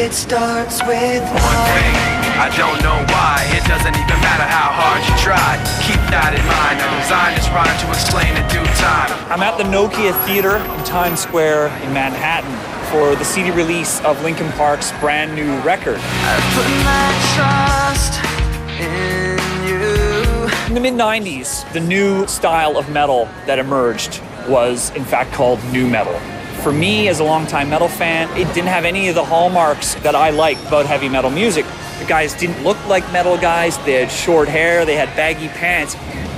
It starts with one thing, I don't know why. It doesn't even matter how hard you try. Keep that in mind. I designed this rhyme to explain in due time. I'm at the Nokia Theater in Times Square in Manhattan for the CD release of Linkin Park's brand new record. I put my trust in you. In the mid-90s, the new style of metal that emerged was in fact called nu metal. For me, as a longtime metal fan, it didn't have any of the hallmarks that I like about heavy metal music. The guys didn't look like metal guys, they had short hair, they had baggy pants,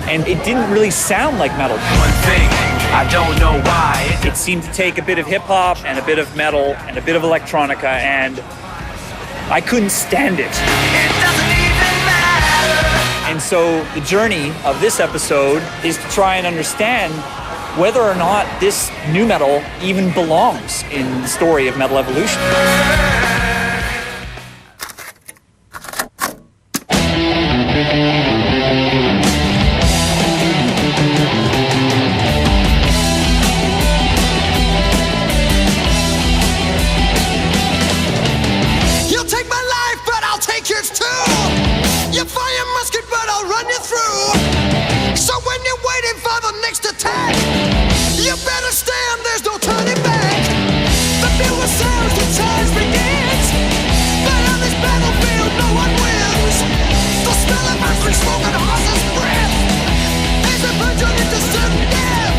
and it didn't really sound like metal. One thing, I don't know why. It seemed to take a bit of hip-hop and a bit of metal and a bit of electronica, and I couldn't stand it. It doesn't even matter. And so the journey of this episode is to try and understand whether or not this nu metal even belongs in the story of metal evolution. You'll take my life, but I'll take yours too. You fire musket, but I'll run you through. So when you're waiting for the next attack, you better stand, there's no turning back. The bugle sounds, the charge begins. But on this battlefield, no one wins. The smell of ice smoke and a horse's breath is a virgin into sudden death.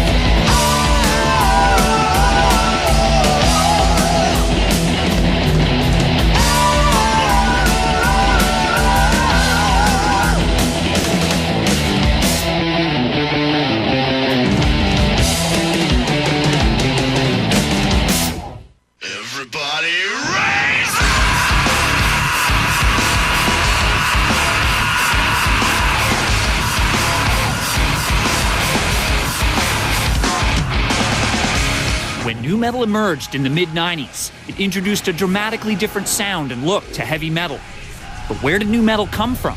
Everybody raise! When nu metal emerged in the mid-90s, it introduced a dramatically different sound and look to heavy metal. But where did nu metal come from?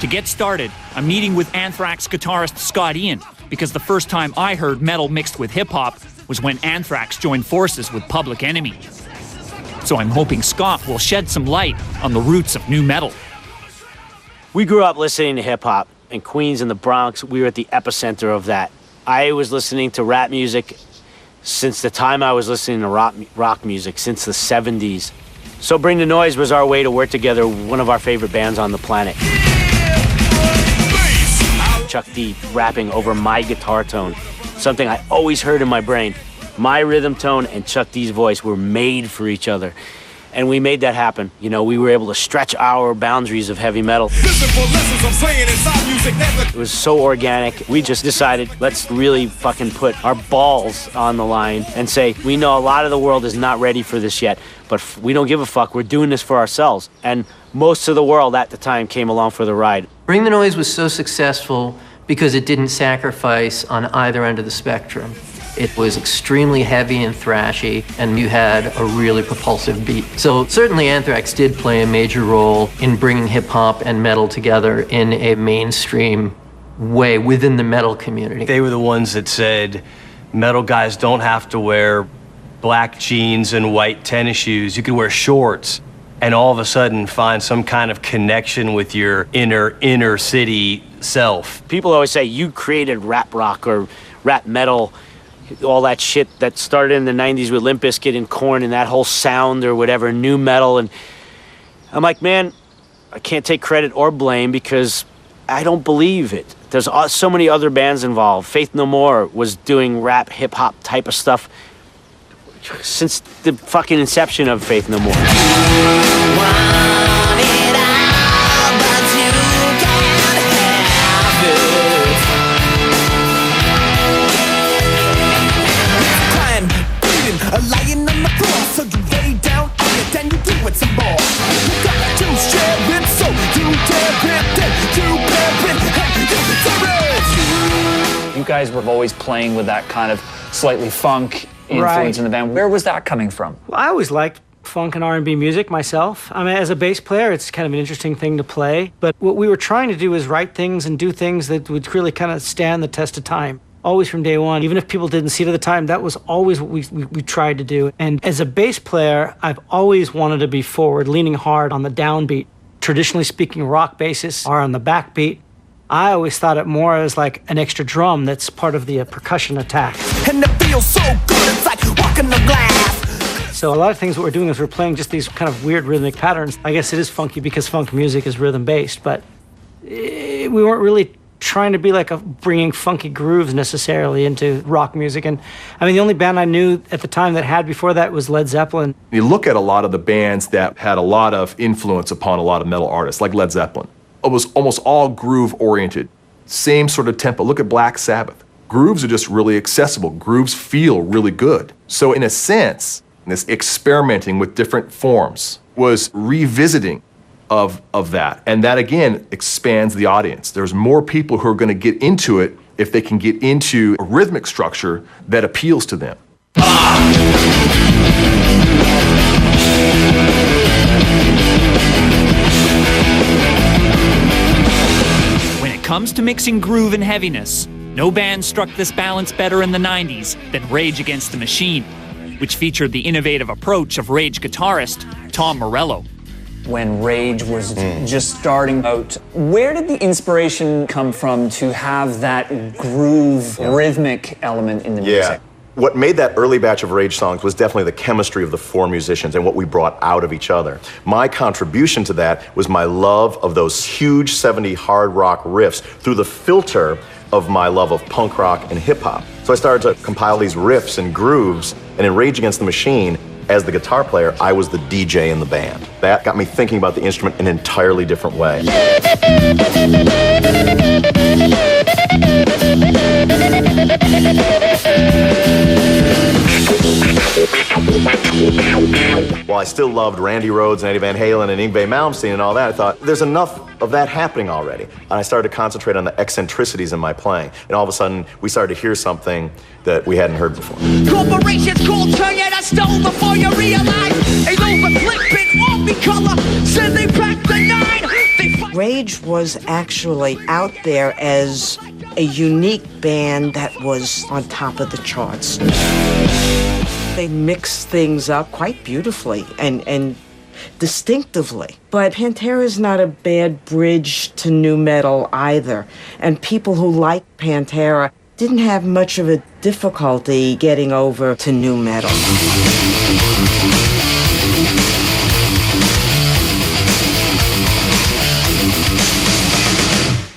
To get started, I'm meeting with Anthrax guitarist Scott Ian, because the first time I heard metal mixed with hip-hop was when Anthrax joined forces with Public Enemy. So I'm hoping Scott will shed some light on the roots of nu metal. We grew up listening to hip-hop. In Queens and the Bronx, we were at the epicenter of that. I was listening to rap music since the time I was listening to rock music, since the 70s. So Bring the Noise was our way to work together, one of our favorite bands on the planet. Chuck D rapping over my guitar tone, something I always heard in my brain. My rhythm tone and Chuck D's voice were made for each other. And we made that happen. You know, we were able to stretch our boundaries of heavy metal. It was so organic. We just decided, let's really fucking put our balls on the line and say, we know a lot of the world is not ready for this yet, but we don't give a fuck. We're doing this for ourselves. And most of the world at the time came along for the ride. Bring the Noise was so successful because it didn't sacrifice on either end of the spectrum. It was extremely heavy and thrashy, and you had a really propulsive beat. So certainly Anthrax did play a major role in bringing hip-hop and metal together in a mainstream way within the metal community. They were the ones that said, metal guys don't have to wear black jeans and white tennis shoes. You can wear shorts and all of a sudden find some kind of connection with your inner city self. People always say, you created rap rock or rap metal, all that shit that started in the 90s with Limp Bizkit and Korn and that whole sound or whatever, nu metal. And I'm like, man, I can't take credit or blame because I don't believe it. There's so many other bands involved. Faith No More was doing rap, hip-hop type of stuff since the fucking inception of Faith No More. Lying on the floor, so you lay down on it, then you do it some more. You got to share it, so you dare it, then you bear it, hey, you deserve it. You guys were always playing with that kind of slightly funk influence in the band. Where was that coming from? Well, I always liked funk and R&B music myself. I mean, as a bass player, it's kind of an interesting thing to play. But what we were trying to do is write things and do things that would really kind of stand the test of time. Always from day one. Even if people didn't see it at the time, that was always what we tried to do. And as a bass player, I've always wanted to be forward, leaning hard on the downbeat. Traditionally speaking, rock basses are on the backbeat. I always thought it more as like an extra drum that's part of the percussion attack. And it feels so good, it's like walking the glass. So a lot of things what we're doing is we're playing just these kind of weird rhythmic patterns. I guess it is funky because funk music is rhythm-based, but we weren't really trying to be like bringing funky grooves necessarily into rock music. And I mean, the only band I knew at the time that had before that was Led Zeppelin. You look at a lot of the bands that had a lot of influence upon a lot of metal artists, like Led Zeppelin. It was almost all groove-oriented, same sort of tempo. Look at Black Sabbath. Grooves are just really accessible. Grooves feel really good. So in a sense, this experimenting with different forms was revisiting of that. And that, again, expands the audience. There's more people who are going to get into it if they can get into a rhythmic structure that appeals to them. When it comes to mixing groove and heaviness, no band struck this balance better in the 90s than Rage Against the Machine, which featured the innovative approach of Rage guitarist Tom Morello. When Rage was just starting out, where did the inspiration come from to have that groove, rhythmic element in the music? What made that early batch of Rage songs was definitely the chemistry of the four musicians and what we brought out of each other. My contribution to that was my love of those huge 70 hard rock riffs through the filter of my love of punk rock and hip hop. So I started to compile these riffs and grooves, and in Rage Against the Machine, as the guitar player, I was the DJ in the band. That got me thinking about the instrument in an entirely different way. While I still loved Randy Rhoads and Eddie Van Halen and Yngwie Malmsteen and all that, I thought, there's enough of that happening already. And I started to concentrate on the eccentricities in my playing. And all of a sudden, we started to hear something that we hadn't heard before. Corporations called turn you to stone before you realize ain't over flipping off the color. Send they back the 9. Rage was actually out there as a unique band that was on top of the charts. They mixed things up quite beautifully and distinctively. But Pantera's not a bad bridge to nu metal either. And people who like Pantera didn't have much of a difficulty getting over to nu metal.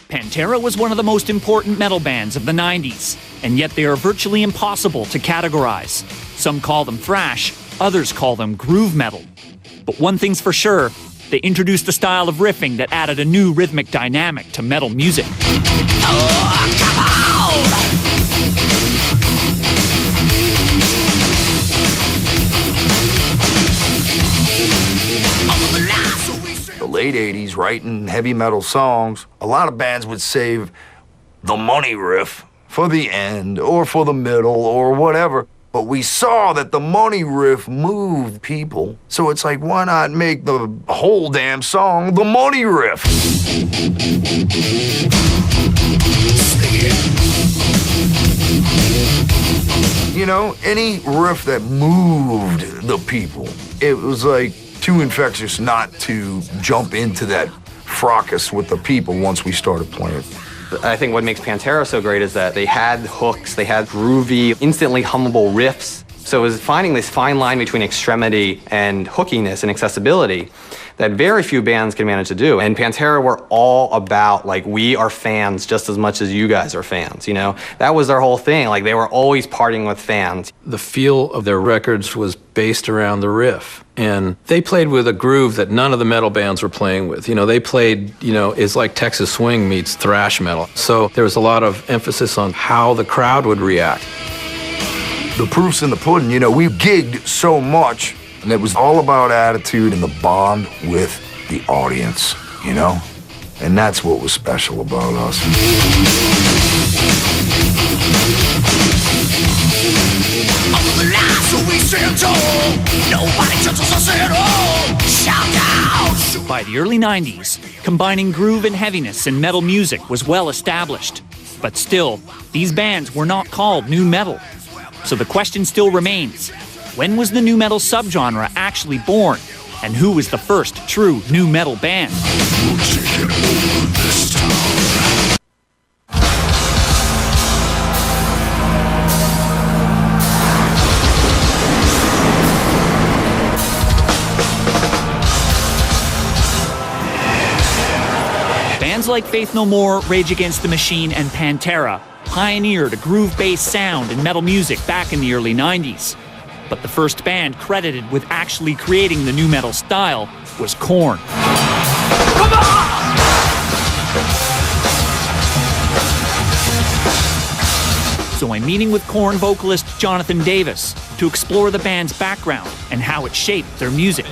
Pantera was one of the most important metal bands of the 90s, and yet they are virtually impossible to categorize. Some call them thrash, others call them groove metal. But one thing's for sure, they introduced a style of riffing that added a new rhythmic dynamic to metal music. Oh, come on! The late 80s, writing heavy metal songs, a lot of bands would save the money riff for the end or for the middle or whatever. But we saw that the money riff moved people. So it's like, why not make the whole damn song the money riff? You know, any riff that moved the people, it was like too infectious not to jump into that fracas with the people once we started playing. I think what makes Pantera so great is that they had hooks, they had groovy, instantly hummable riffs. So it was finding this fine line between extremity and hookiness and accessibility that very few bands can manage to do. And Pantera were all about, like, we are fans just as much as you guys are fans, you know? That was their whole thing. Like, they were always partying with fans. The feel of their records was based around the riff. And they played with a groove that none of the metal bands were playing with. You know, they played, you know, it's like Texas swing meets thrash metal. So there was a lot of emphasis on how the crowd would react. The proof's in the pudding, you know, we gigged so much, and it was all about attitude and the bond with the audience, you know? And that's what was special about us. By the early 90s, combining groove and heaviness in metal music was well established. But still, these bands were not called nu metal. So the question still remains, when was the nu metal subgenre actually born? And who was the first true nu metal band? Bands like Faith No More, Rage Against the Machine, and Pantera pioneered a groove-based sound in metal music back in the early 90s. But the first band credited with actually creating the nu metal style was Korn. So I'm meeting with Korn vocalist Jonathan Davis to explore the band's background and how it shaped their music.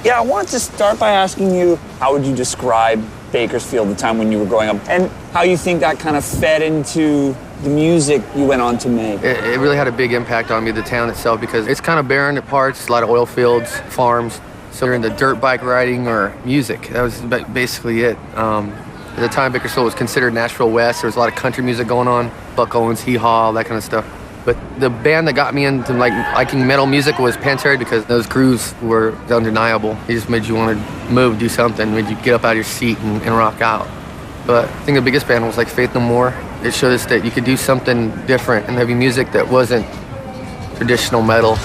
Yeah, I wanted to start by asking you, how would you describe Bakersfield, the time when you were growing up, and how you think that kind of fed into the music you went on to make? It really had a big impact on me, the town itself, because it's kind of barren at parts, a lot of oil fields, farms. So you're into dirt bike riding or music. That was basically it. At the time, Bakersfield was considered Nashville West. There was a lot of country music going on, Buck Owens, Hee Haw, that kind of stuff. But the band that got me into liking metal music was Pantera, because those grooves were undeniable. They just made you want to move, do something, made you get up out of your seat and rock out. But I think the biggest band was like Faith No More. It showed us that you could do something different and heavy music that wasn't traditional metal.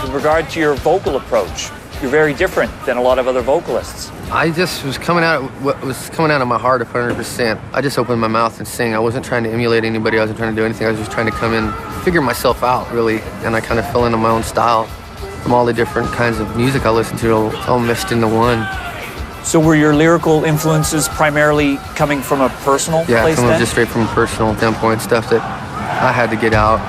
In regard to your vocal approach, you're very different than a lot of other vocalists. I just was coming out of my heart 100%. I just opened my mouth and sang. I wasn't trying to emulate anybody. I wasn't trying to do anything. I was just trying to come in, figure myself out, really. And I kind of fell into my own style from all the different kinds of music I listened to, all meshed into one. So were your lyrical influences primarily coming from a personal place coming then? just straight from a personal standpoint, stuff that I had to get out.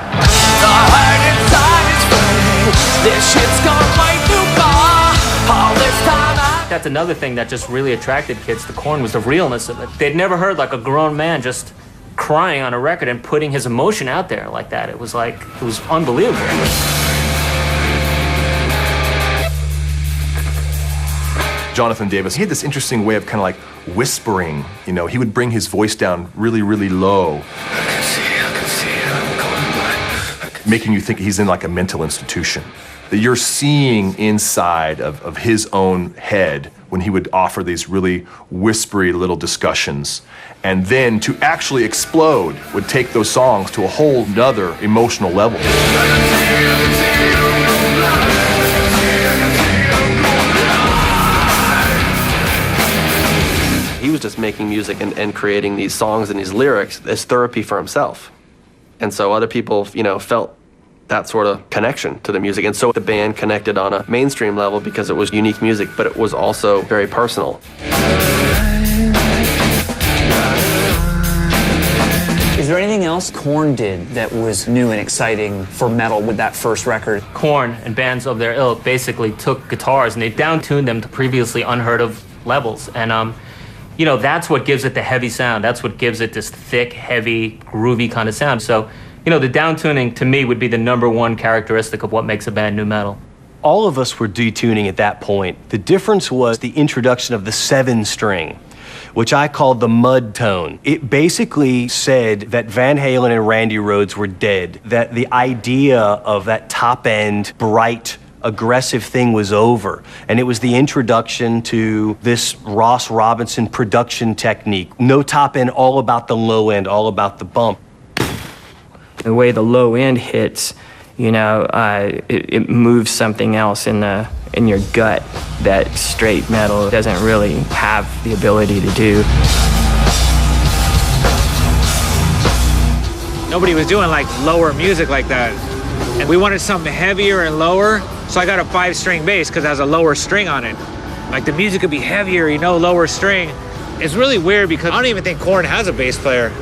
That's another thing that just really attracted kids to Korn, was the realness of it. They'd never heard like a grown man just crying on a record and putting his emotion out there like that. It was unbelievable. Jonathan Davis, he had this interesting way of kind of like whispering, you know, he would bring his voice down really, really low. I can see, I'm going, making you think he's in like a mental institution. That you're seeing inside of his own head when he would offer these really whispery little discussions. And then to actually explode would take those songs to a whole nother emotional level. He was just making music and creating these songs and these lyrics as therapy for himself. And so other people, you know, felt that sort of connection to the music. And so the band connected on a mainstream level because it was unique music, but it was also very personal. Is there anything else Korn did that was new and exciting for metal with that first record? Korn and bands of their ilk basically took guitars and they down-tuned them to previously unheard of levels. And you know, that's what gives it the heavy sound. That's what gives it this thick, heavy, groovy kind of sound. So, you know, the down-tuning to me would be the #1 characteristic of what makes a band nu metal. All of us were detuning at that point. The difference was the introduction of the 7-string, which I called the mud tone. It basically said that Van Halen and Randy Rhoads were dead, that the idea of that top-end, bright, aggressive thing was over. And it was the introduction to this Ross Robinson production technique. No top end, all about the low end, all about the bump. The way the low end hits, you know, it moves something else in your gut that straight metal doesn't really have the ability to do. Nobody was doing like lower music like that. And we wanted something heavier and lower, so I got a 5-string bass because it has a lower string on it. Like the music could be heavier, you know, lower string. It's really weird because I don't even think Korn has a bass player.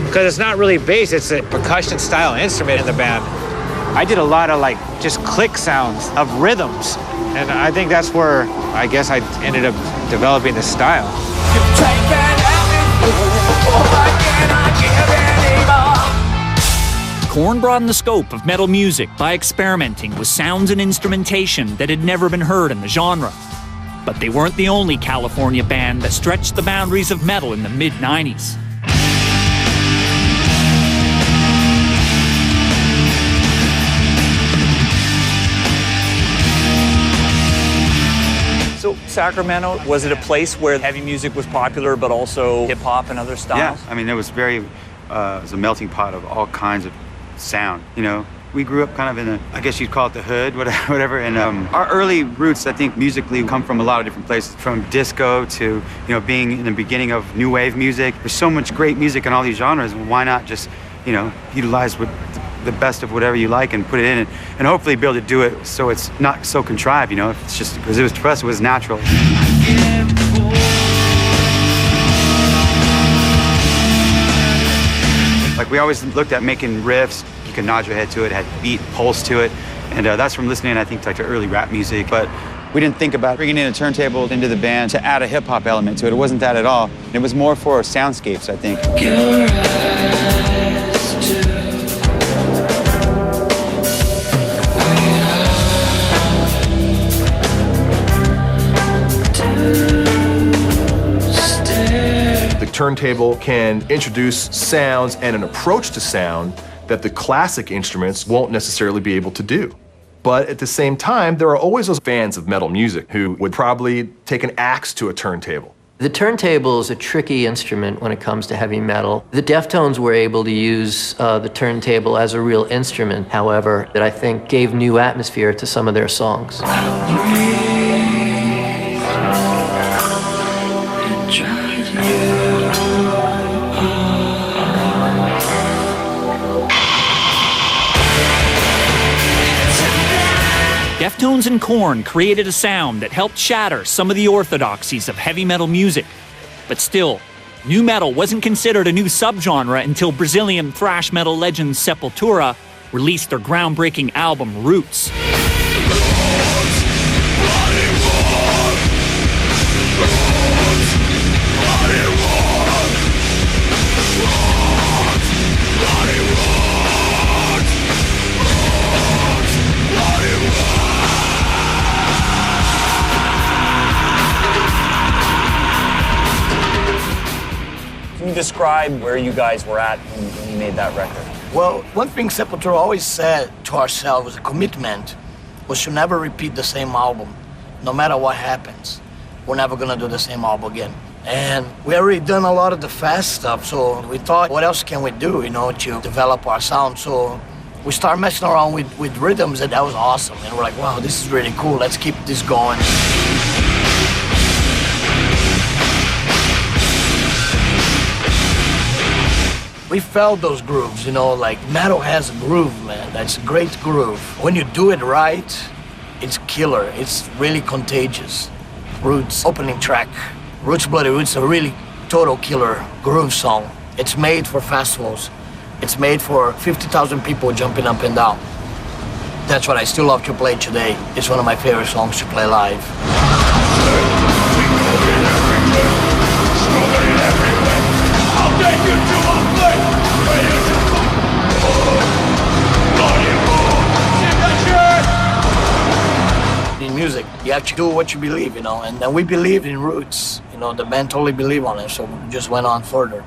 Because it's not really bass, it's a percussion style instrument in the band. I did a lot of like just click sounds of rhythms. And I think that's where I guess I ended up developing this style. Korn broadened the scope of metal music by experimenting with sounds and instrumentation that had never been heard in the genre. But they weren't the only California band that stretched the boundaries of metal in the mid-90s. So Sacramento, was it a place where heavy music was popular, but also hip hop and other styles? Yeah, I mean, it was it was a melting pot of all kinds of sound, you know. We grew up kind of in I guess you'd call it the hood, whatever. And our early roots, I think, musically come from a lot of different places, from disco to, you know, being in the beginning of new wave music. There's so much great music in all these genres. Why not just, you know, utilize the best of whatever you like and put it in it, and hopefully be able to do it so it's not so contrived, you know. It's just because it was, to us, it was natural. Like, we always looked at making riffs. You could nod your head to it, had beat, pulse to it. And that's from listening, I think, to like the early rap music. But we didn't think about bringing in a turntable into the band to add a hip-hop element to it. It wasn't that at all. It was more for soundscapes, I think. The turntable can introduce sounds and an approach to sound that the classic instruments won't necessarily be able to do. But at the same time, there are always those fans of metal music who would probably take an axe to a turntable. The turntable is a tricky instrument when it comes to heavy metal. The Deftones were able to use the turntable as a real instrument, however, that I think gave new atmosphere to some of their songs. Deftones and Korn created a sound that helped shatter some of the orthodoxies of heavy metal music. But still, nu metal wasn't considered a new subgenre until Brazilian thrash metal legend Sepultura released their groundbreaking album Roots. Can you describe where you guys were at when you made that record? Well, one thing Sepultura always said to ourselves, a commitment, was to never repeat the same album. No matter what happens, we're never gonna do the same album again. And we already done a lot of the fast stuff, so we thought, what else can we do, you know, to develop our sound? So we started messing around with rhythms, and that was awesome. And we're like, wow, this is really cool, let's keep this going. We felt those grooves, you know, like metal has a groove, man. That's a great groove. When you do it right, it's killer. It's really contagious. Roots, opening track. Roots Bloody Roots, a really total killer groove song. It's made for festivals. It's made for 50,000 people jumping up and down. That's what I still love to play today. It's one of my favorite songs to play live. I'll take you to a place where you can in music, you have to do what you believe, you know, and then we believed in Roots. You know, the band totally believed on it, so we just went on further.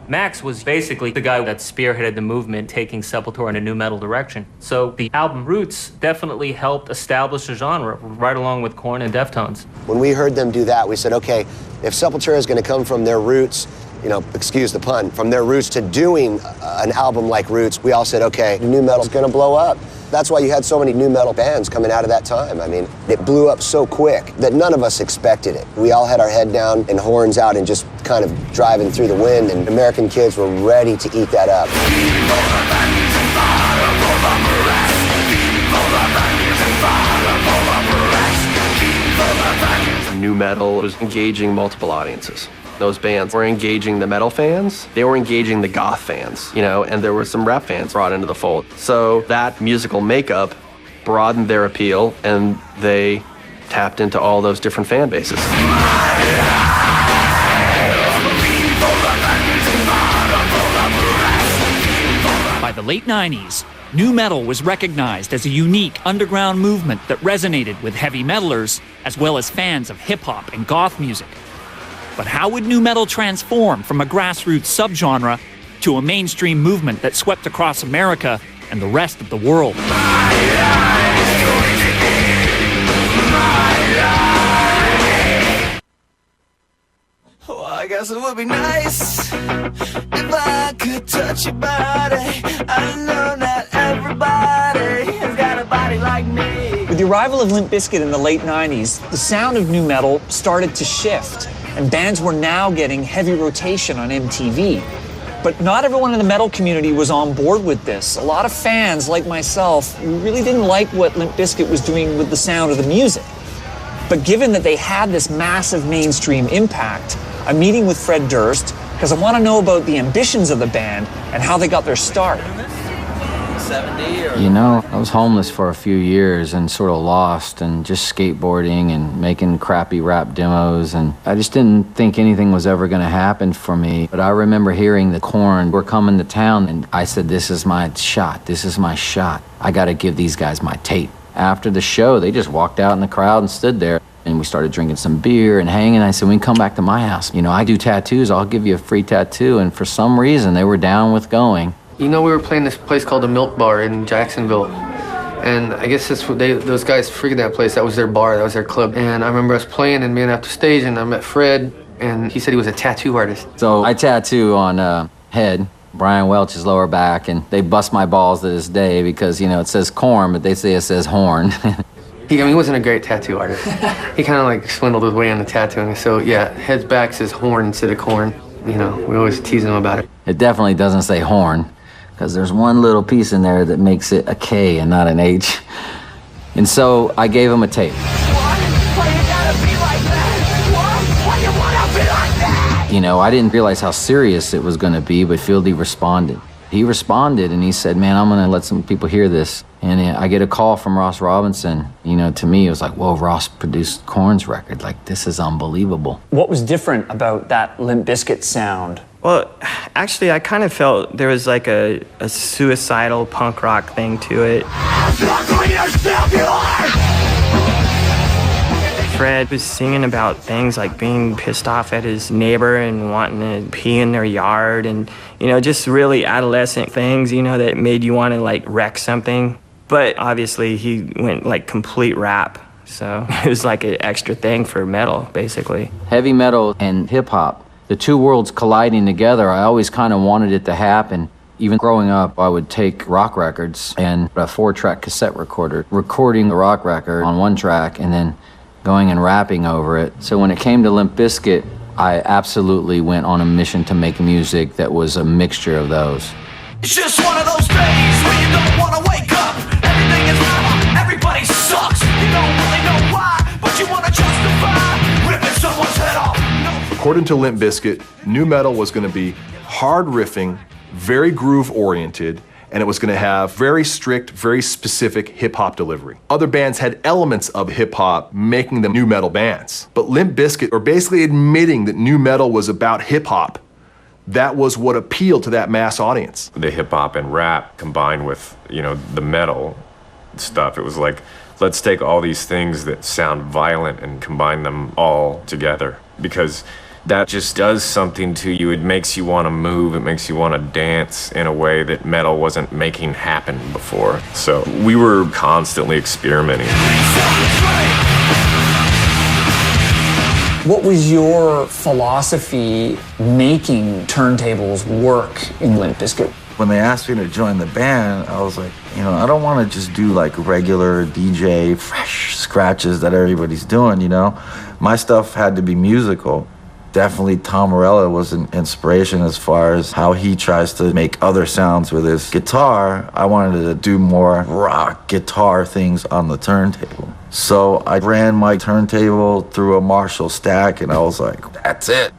Max was basically the guy that spearheaded the movement, taking Sepultura in a new metal direction. So the album Roots definitely helped establish a genre, right along with Korn and Deftones. When we heard them do that, we said, okay, if Sepultura is going to come from their roots, you know, excuse the pun, from their roots to doing an album like Roots, we all said, okay, new metal's going to blow up. That's why you had so many new metal bands coming out of that time. I mean, it blew up so quick that none of us expected it. We all had our head down and horns out and just kind of driving through the wind, and American kids were ready to eat that up. Nu metal was engaging multiple audiences. Those bands were engaging the metal fans, they were engaging the goth fans, you know, and there were some rap fans brought into the fold. So that musical makeup broadened their appeal, and they tapped into all those different fan bases. By the late 90s, nu metal was recognized as a unique underground movement that resonated with heavy metalers as well as fans of hip-hop and goth music. But how would nu metal transform from a grassroots subgenre to a mainstream movement that swept across America and the rest of the world? Well, I guess it would be nice if I could touch your body. I know not everybody has got a body like me. With the arrival of Limp Bizkit in the late 90s, the sound of nu metal started to shift, and bands were now getting heavy rotation on MTV. But not everyone in the metal community was on board with this. A lot of fans, like myself, really didn't like what Limp Bizkit was doing with the sound of the music. But given that they had this massive mainstream impact, I'm meeting with Fred Durst because I want to know about the ambitions of the band and how they got their start. You know, I was homeless for a few years and sort of lost and just skateboarding and making crappy rap demos, and I just didn't think anything was ever going to happen for me. But I remember hearing the Korn were coming to town, and I said, this is my shot, this is my shot. I got to give these guys my tape. After the show, they just walked out in the crowd and stood there. And we started drinking some beer and hanging. I said, when you come back to my house, you know, I do tattoos, I'll give you a free tattoo. And for some reason, they were down with going. You know, we were playing this place called the Milk Bar in Jacksonville. And I guess those guys freaking that place. That was their bar, that was their club. And I remember us playing and being after stage, and I met Fred, and he said he was a tattoo artist. So I tattoo on head, Brian Welch's lower back, and they bust my balls to this day because, you know, it says Korn, but they say it says horn. He wasn't a great tattoo artist. He kind of like swindled his way into tattooing. So yeah, head's back says horn instead of corn. You know, we always tease him about it. It definitely doesn't say horn, because there's one little piece in there that makes it a K and not an H. And so I gave him a tape. You know, I didn't realize how serious it was going to be, but Fieldy responded. He responded and he said, man, I'm going to let some people hear this. And I get a call from Ross Robinson. You know, to me, it was like, whoa, Ross produced Korn's record. Like, this is unbelievable. What was different about that Limp Bizkit sound? Well, actually, I kind of felt there was like a suicidal punk rock thing to it. Fred was singing about things like being pissed off at his neighbor and wanting to pee in their yard and, you know, just really adolescent things, you know, that made you want to like wreck something. But obviously he went like complete rap. So it was like an extra thing for metal, basically. Heavy metal and hip hop, the two worlds colliding together, I always kind of wanted it to happen. Even growing up, I would take rock records and a 4-track cassette recorder, recording the rock record on one track and then going and rapping over it. So when it came to Limp Bizkit, I absolutely went on a mission to make music that was a mixture of those. It's just one of those days where you don't want to wake up. Everything is lava, everybody sucks. You don't really know why, but you want to justify ripping someone's head off. No. According to Limp Bizkit, nu metal was going to be hard riffing, very groove-oriented, and it was going to have very strict, very specific hip-hop delivery. Other bands had elements of hip-hop, making them nu metal bands. But Limp Bizkit were basically admitting that nu metal was about hip-hop. That was what appealed to that mass audience. The hip-hop and rap combined with, you know, the metal stuff, it was like, let's take all these things that sound violent and combine them all together. Because that just does something to you. It makes you want to move. It makes you want to dance in a way that metal wasn't making happen before. So we were constantly experimenting. What was your philosophy making turntables work in Limp Bizkit? When they asked me to join the band, I was like, you know, I don't want to just do like regular DJ fresh scratches that everybody's doing, you know? My stuff had to be musical. Definitely Tom Morello was an inspiration as far as how he tries to make other sounds with his guitar. I wanted to do more rock guitar things on the turntable. So I ran my turntable through a Marshall stack and I was like, that's it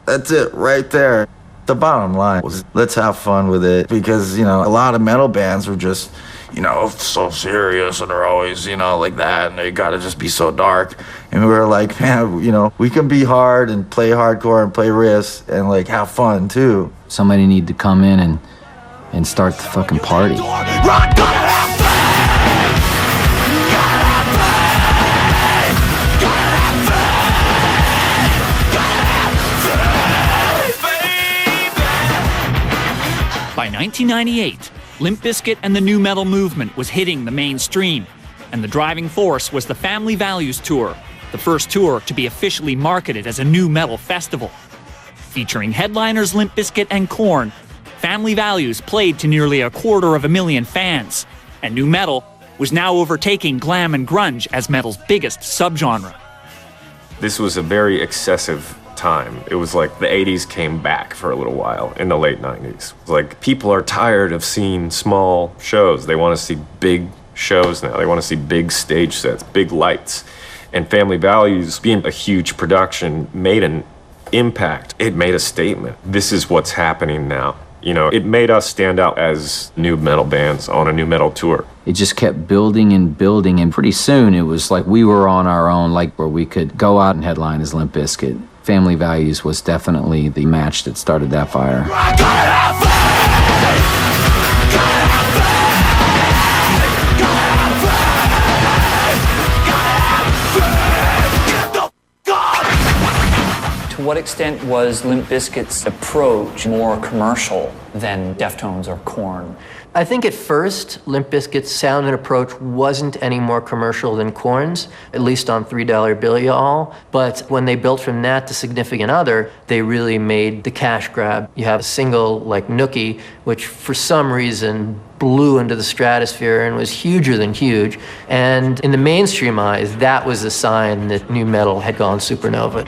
right there. The bottom line was, let's have fun with it, because, you know, a lot of metal bands were just, you know, so serious and they're always, you know, like that, and they gotta just be so dark. And we were like, man, you know, we can be hard and play hardcore and play riffs and like have fun too. Somebody need to come in and start the fucking party. Rock, 1998, Limp Bizkit and the nu metal movement was hitting the mainstream, and the driving force was the Family Values Tour, the first tour to be officially marketed as a nu metal festival. Featuring headliners Limp Bizkit and Korn, Family Values played to nearly 250,000 fans, and nu metal was now overtaking glam and grunge as metal's biggest subgenre. This was a very excessive time. It was like the 80s came back for a little while in the late 90s. It's like people are tired of seeing small shows. They want to see big shows now. They want to see big stage sets, big lights. And Family Values, being a huge production, made an impact. It made a statement. This is what's happening now. You know, it made us stand out as nu metal bands on a nu metal tour. It just kept building and building, and pretty soon it was like we were on our own, like where we could go out and headline as Limp Bizkit. Family Values was definitely the match that started that fire. To what extent was Limp Bizkit's approach more commercial than Deftones or Korn? I think at first, Limp Bizkit's sound and approach wasn't any more commercial than Korn's, at least on $3 Bill Y'all. But when they built from that to Significant Other, they really made the cash grab. You have a single like Nookie, which for some reason blew into the stratosphere and was huger than huge. And in the mainstream eyes, that was a sign that nu metal had gone supernova.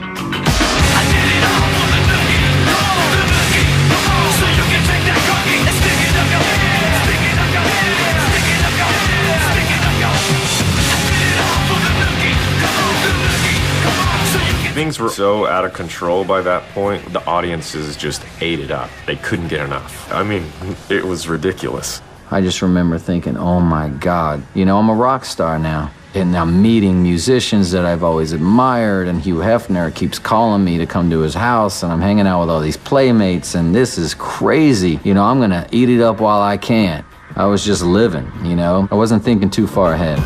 Things were so out of control by that point, the audiences just ate it up. They couldn't get enough. I mean, it was ridiculous. I just remember thinking, oh my God, you know, I'm a rock star now. And I'm meeting musicians that I've always admired, and Hugh Hefner keeps calling me to come to his house, and I'm hanging out with all these playmates, and this is crazy. You know, I'm gonna eat it up while I can. I was just living, you know? I wasn't thinking too far ahead.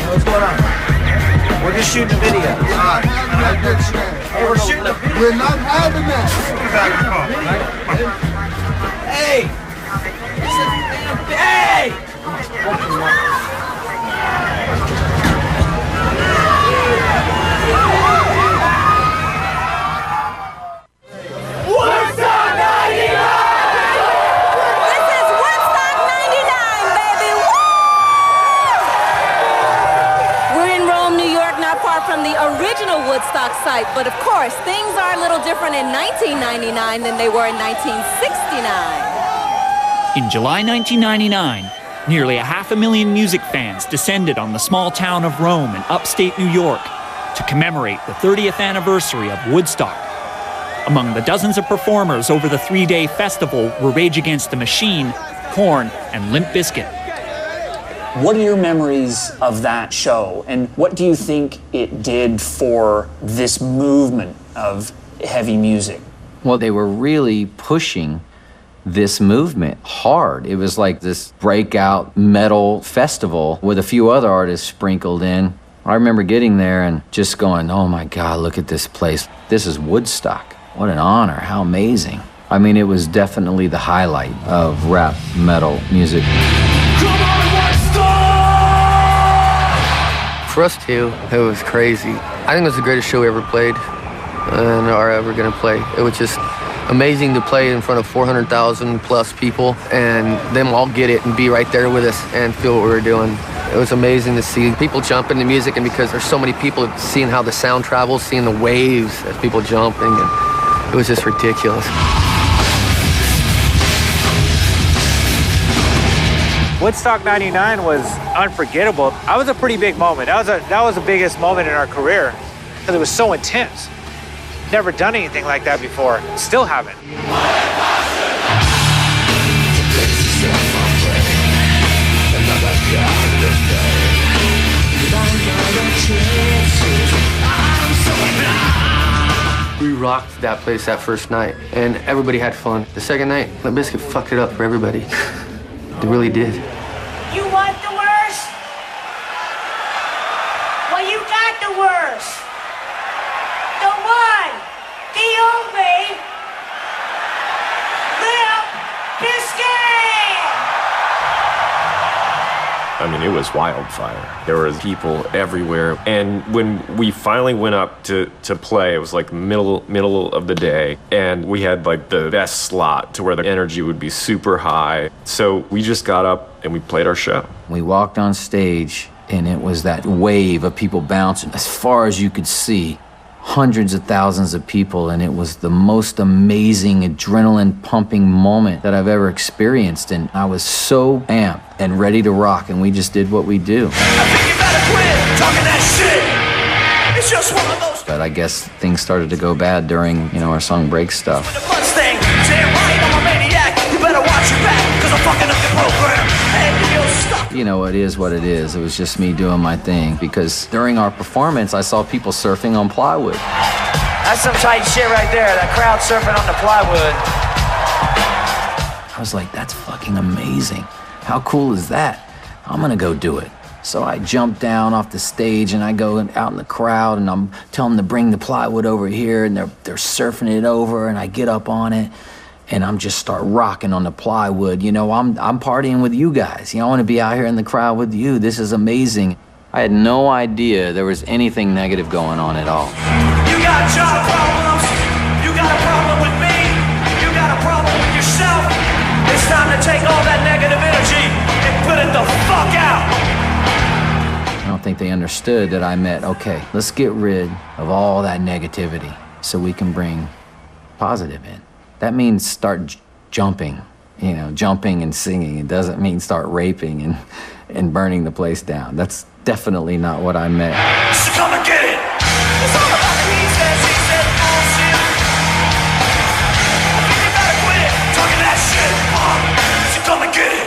What's going on? We're just shooting a video. Hey, we're shooting a video. We're not having that. Hey! Hey! Woodstock 99! This is Woodstock 99, baby! Woo! We're in Rome, New York, not far from the original Woodstock site, but of course, things are a little different in 1999 than they were in 1969. In July 1999, nearly 500,000 music fans descended on the small town of Rome in upstate New York to commemorate the 30th anniversary of Woodstock. Among the dozens of performers over the 3-day festival were Rage Against the Machine, Korn, and Limp Bizkit. What are your memories of that show, and what do you think it did for this movement of heavy music? Well, they were really pushing this movement hard. It was like this breakout metal festival with a few other artists sprinkled in. I remember getting there and just going, oh my God, look at this place. This is Woodstock. What an honor, how amazing. I mean, it was definitely the highlight of rap metal music. For us too, it was crazy. I think it was the greatest show we ever played and are ever gonna play. It was just amazing to play in front of 400,000 plus people and them all get it and be right there with us and feel what we were doing. It was amazing to see people jump into music, and because there's so many people, seeing how the sound travels, seeing the waves as people jumping, and it was just ridiculous. Woodstock 99 was unforgettable. That was a pretty big moment. That was the biggest moment in our career because it was so intense. Never done anything like that before. Still haven't. We rocked that place that first night, and everybody had fun. The second night, Limp Bizkit fucked it up for everybody. They really did. You want the worst? Well, you got the worst. The one, the only, Limp I mean, it was wildfire. There was people everywhere. And when we finally went up to play, it was like middle of the day. And we had like the best slot to where the energy would be super high. So we just got up and we played our show. We walked on stage and it was that wave of people bouncing as far as you could see. Hundreds of thousands of people, and it was the most amazing adrenaline pumping moment that I've ever experienced, and I was so amped and ready to rock, and we just did what we do. But I guess things started to go bad during, our song break stuff. It is what it is. It was just me doing my thing, because during our performance, I saw people surfing on plywood. That's some tight shit right there, that crowd surfing on the plywood. I was like, that's fucking amazing. How cool is that? I'm gonna go do it. So I jump down off the stage and I go out in the crowd and I'm telling them to bring the plywood over here, and they're surfing it over, and I get up on it. And I'm just start rocking on the plywood. I'm partying with you guys. I want to be out here in the crowd with you. This is amazing. I had no idea there was anything negative going on at all. You got job problems. You got a problem with me. You got a problem with yourself. It's time to take all that negative energy and put it the fuck out. I don't think they understood that I meant, okay, let's get rid of all that negativity so we can bring positive in. That means start jumping, jumping and singing. It doesn't mean start raping and burning the place down. That's definitely not what I meant. So come and get it. It's all about the he said bullshit. I think you better quit it, talking that shit. So come and get it.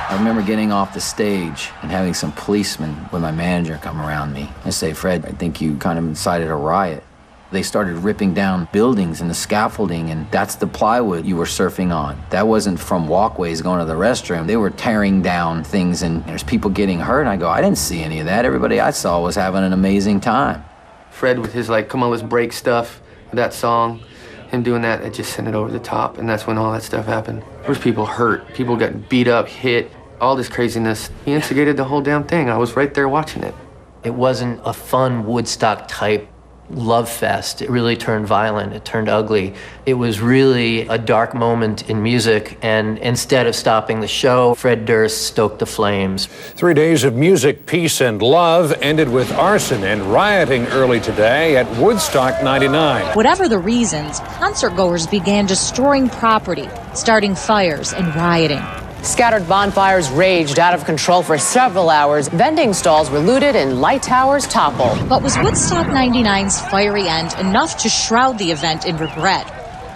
I remember getting off the stage and having some policemen with my manager come around me and say, Fred, I think you kind of incited a riot. They started ripping down buildings and the scaffolding, and that's the plywood you were surfing on. That wasn't from walkways going to the restroom. They were tearing down things, and there's people getting hurt. And I go, I didn't see any of that. Everybody I saw was having an amazing time. Fred with his come on, let's break stuff, that song, him doing that, it just sent it over the top, and that's when all that stuff happened. There was people hurt, people got beat up, hit, all this craziness. He instigated the whole damn thing. I was right there watching it. It wasn't a fun Woodstock type love fest. It really turned violent. It turned ugly. It was really a dark moment in music, and instead of stopping the show, Fred Durst stoked the flames. 3 days of music, peace, and love ended with arson and rioting early today at Woodstock 99. Whatever the reasons, concert-goers began destroying property, starting fires and rioting. Scattered bonfires raged out of control for several hours. Vending stalls were looted and light towers toppled. But was Woodstock 99's fiery end enough to shroud the event in regret?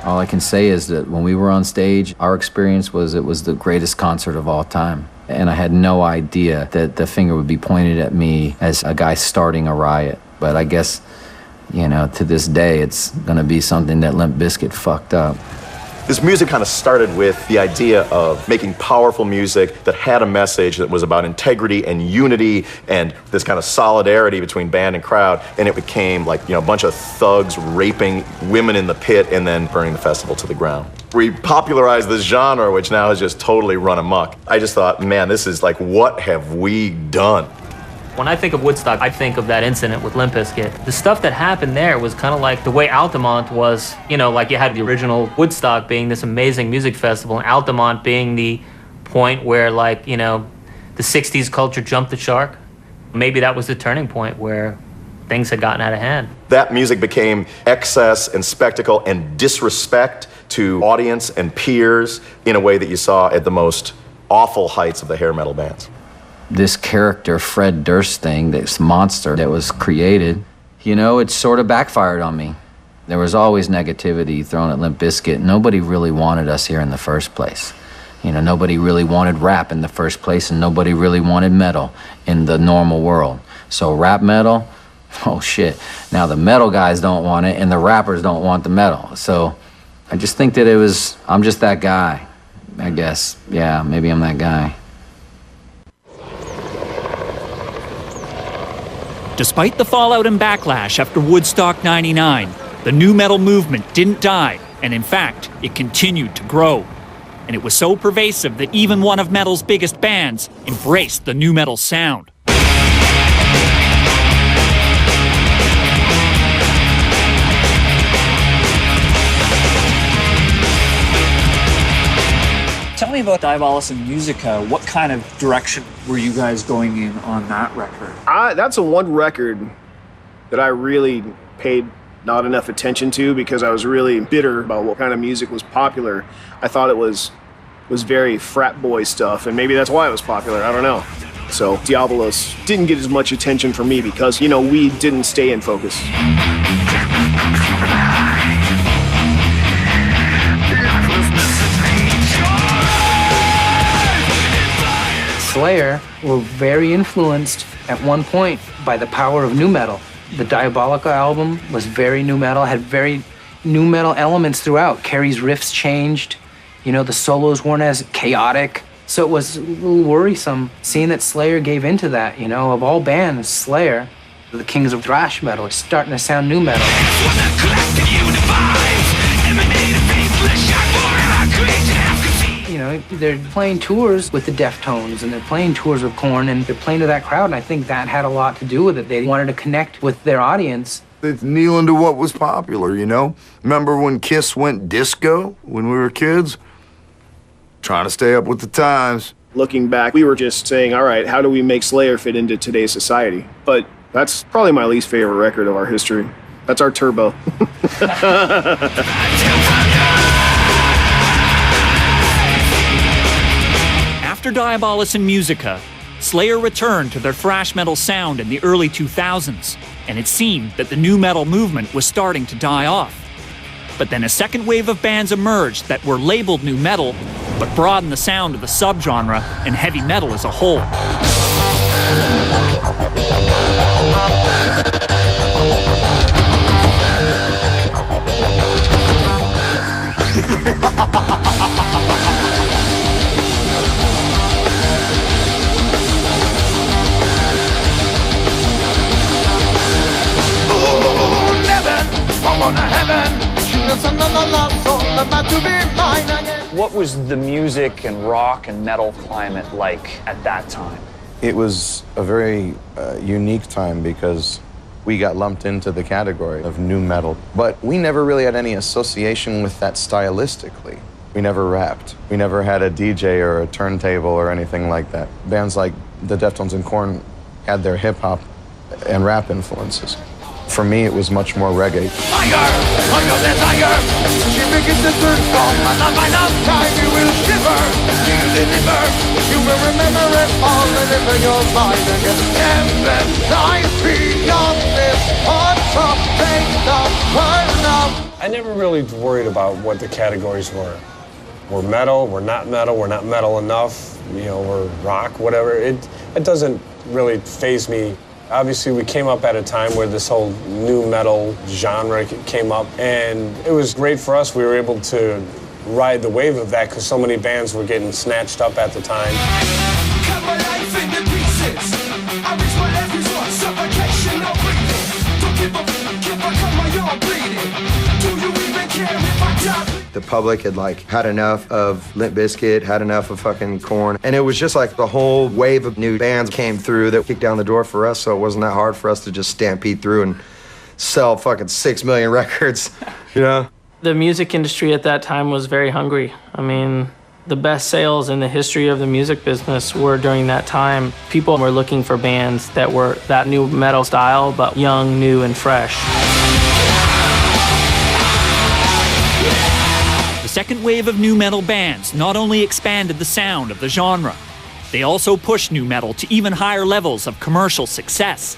All I can say is that when we were on stage, our experience was it was the greatest concert of all time. And I had no idea that the finger would be pointed at me as a guy starting a riot. But I guess, to this day, it's going to be something that Limp Bizkit fucked up. This music kind of started with the idea of making powerful music that had a message that was about integrity and unity and this kind of solidarity between band and crowd, and it became a bunch of thugs raping women in the pit and then burning the festival to the ground. We popularized this genre, which now has just totally run amok. I just thought, man, this is what have we done? When I think of Woodstock, I think of that incident with Limp Bizkit. The stuff that happened there was kind of like the way Altamont was, you had the original Woodstock being this amazing music festival, and Altamont being the point where, the 60s culture jumped the shark. Maybe that was the turning point where things had gotten out of hand. That music became excess and spectacle and disrespect to audience and peers in a way that you saw at the most awful heights of the hair metal bands. This character, Fred Durst thing, this monster that was created, it sort of backfired on me. There was always negativity thrown at Limp Bizkit. Nobody really wanted us here in the first place. Nobody really wanted rap in the first place, and nobody really wanted metal in the normal world. So rap metal, oh shit. Now the metal guys don't want it, and the rappers don't want the metal. So I just think that I'm just that guy, I guess. Yeah, maybe I'm that guy. Despite the fallout and backlash after Woodstock 99, the nu metal movement didn't die, and in fact, it continued to grow. and it was so pervasive that even one of metal's biggest bands embraced the nu metal sound. Tell me about Diabolus and Musica. What kind of direction were you guys going in on that record? That's a one record that I really paid not enough attention to because I was really bitter about what kind of music was popular. I thought it was very frat boy stuff, and maybe that's why it was popular. I don't know. So Diabolus didn't get as much attention from me because, you know, we didn't stay in focus. Slayer were very influenced at one point by the power of nu metal. The Diabolica album was very nu metal, had very nu metal elements throughout. Carrie's riffs changed, you know, the solos weren't as chaotic. So it was a little worrisome seeing that Slayer gave into that, you know, of all bands, Slayer, the kings of thrash metal, starting to sound nu metal. You know, they're playing tours with the Deftones, and they're playing tours with Korn, and they're playing to that crowd, and I think that had a lot to do with it. They wanted to connect with their audience. It's kneeling to what was popular, you know? Remember when Kiss went disco when we were kids? Trying to stay up with the times. Looking back, we were just saying, all right, how do we make Slayer fit into today's society? But that's probably my least favorite record of our history. That's our Turbo. After Diabolus and Musica, Slayer returned to their thrash metal sound in the early 2000s, and it seemed that the nu metal movement was starting to die off. But then a second wave of bands emerged that were labeled nu metal, but broadened the sound of the subgenre and heavy metal as a whole. What was the music and rock and metal climate like at that time? It was a very unique time because we got lumped into the category of nu metal, but we never really had any association with that stylistically. We never rapped. We never had a DJ or a turntable or anything like that. Bands like the Deftones and Korn had their hip-hop and rap influences. For me, it was much more reggae. Tiger, the tiger. She begins to turn strong, and not by enough time you will shiver. You deliver, you will remember it all, and live in your mind again. Empathize beyond this on take the burn up. I never really worried about what the categories were. We're metal, we're not metal enough, you know, we're rock, whatever. It doesn't really faze me. Obviously, we came up at a time where this whole nu metal genre came up, and it was great for us. We were able to ride the wave of that because so many bands were getting snatched up at the time. Cut my life into pieces. I reach my last resort, suffocation, no breathing. Don't give a fuck if I cut my arm bleeding. Do you even care if I die? The public had had enough of Limp Bizkit, had enough of fucking Korn. And it was just like the whole wave of new bands came through that kicked down the door for us, so it wasn't that hard for us to just stampede through and sell fucking 6 million records, you know? The music industry at that time was very hungry. I mean, the best sales in the history of the music business were during that time. People were looking for bands that were that nu metal style, but young, new, and fresh. The second wave of nu metal bands not only expanded the sound of the genre, they also pushed nu metal to even higher levels of commercial success.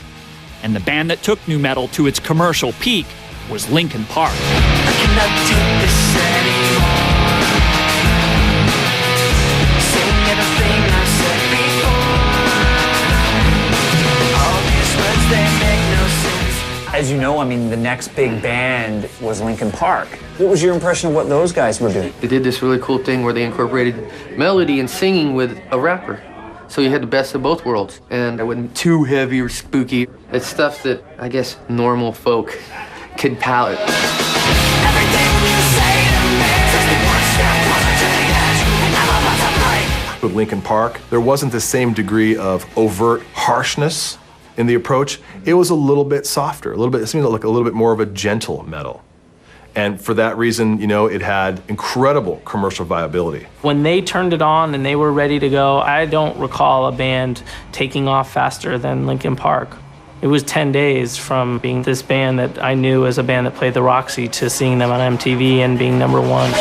And the band that took nu metal to its commercial peak was Linkin Park. I cannot take this anymore. Saying everything I said before. All these words, they make no sense. As you know, I mean, the next big band was Linkin Park. What was your impression of what those guys were doing? They did this really cool thing where they incorporated melody and singing with a rapper. So you had the best of both worlds. And it wasn't too heavy or spooky. It's stuff that, I guess, normal folk could palate. Everything you say to me, takes me one step closer to the edge. with Linkin Park, there wasn't the same degree of overt harshness in the approach. It was a little bit softer, it seemed like a little bit more of a gentle metal. And for that reason, you know, it had incredible commercial viability. When they turned it on and they were ready to go, I don't recall a band taking off faster than Linkin Park. It was 10 days from being this band that I knew as a band that played the Roxy to seeing them on MTV and being #1.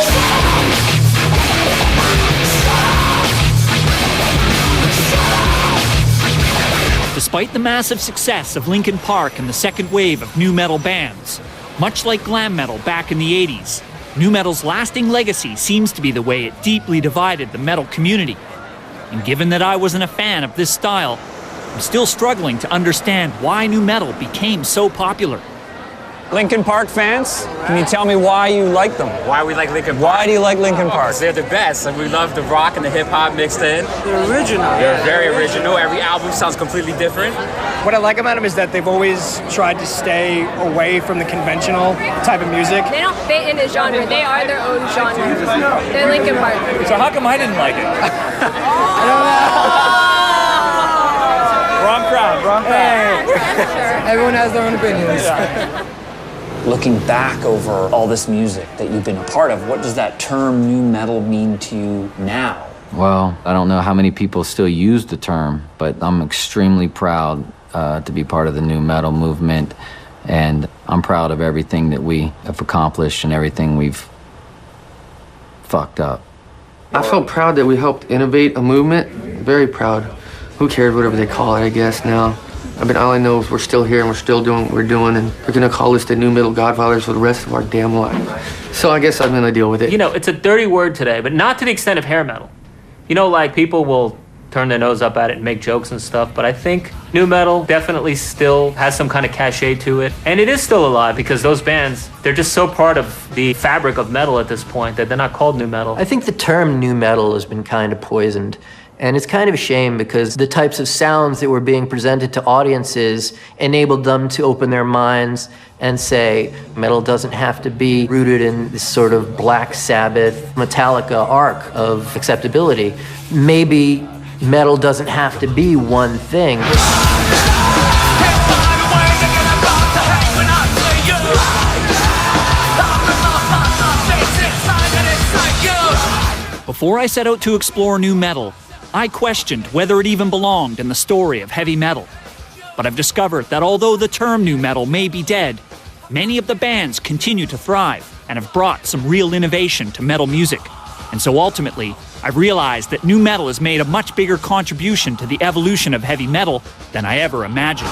Despite the massive success of Linkin Park and the second wave of nu metal bands, much like glam metal back in the 80s, nu metal's lasting legacy seems to be the way it deeply divided the metal community. And given that I wasn't a fan of this style, I'm still struggling to understand why nu metal became so popular. Linkin Park fans, can you tell me why you like them? Why we like Linkin Park? Why do you like Linkin Park? Because they're the best, and we love the rock and the hip hop mixed in. They're original. They're very original. Every album sounds completely different. What I like about them is that they've always tried to stay away from the conventional type of music. They don't fit in a genre. They are their own genre. They're Linkin Park. So how come I didn't like it? Wrong crowd, wrong crowd. Everyone has their own opinions. Yeah. Looking back over all this music that you've been a part of, what does that term nu metal mean to you now? Well, I don't know how many people still use the term, but I'm extremely proud to be part of the nu metal movement, and I'm proud of everything that we have accomplished and everything we've fucked up. I felt proud that we helped innovate a movement. Very proud. Who cares, whatever they call it, I guess, now. I mean, all I know is we're still here and we're still doing what we're doing, and they're gonna call us the nu metal godfathers for the rest of our damn life. So I guess I'm gonna deal with it. You know, it's a dirty word today, but not to the extent of hair metal. You know, like, people will turn their nose up at it and make jokes and stuff, but I think nu metal definitely still has some kind of cachet to it. And it is still alive because those bands, they're just so part of the fabric of metal at this point that they're not called nu metal. I think the term nu metal has been kind of poisoned. And it's kind of a shame because the types of sounds that were being presented to audiences enabled them to open their minds and say, metal doesn't have to be rooted in this sort of Black Sabbath, Metallica arc of acceptability. Maybe metal doesn't have to be one thing. Before I set out to explore nu metal, I questioned whether it even belonged in the story of heavy metal. But I've discovered that although the term nu metal may be dead, many of the bands continue to thrive and have brought some real innovation to metal music. And so ultimately, I've realized that nu metal has made a much bigger contribution to the evolution of heavy metal than I ever imagined.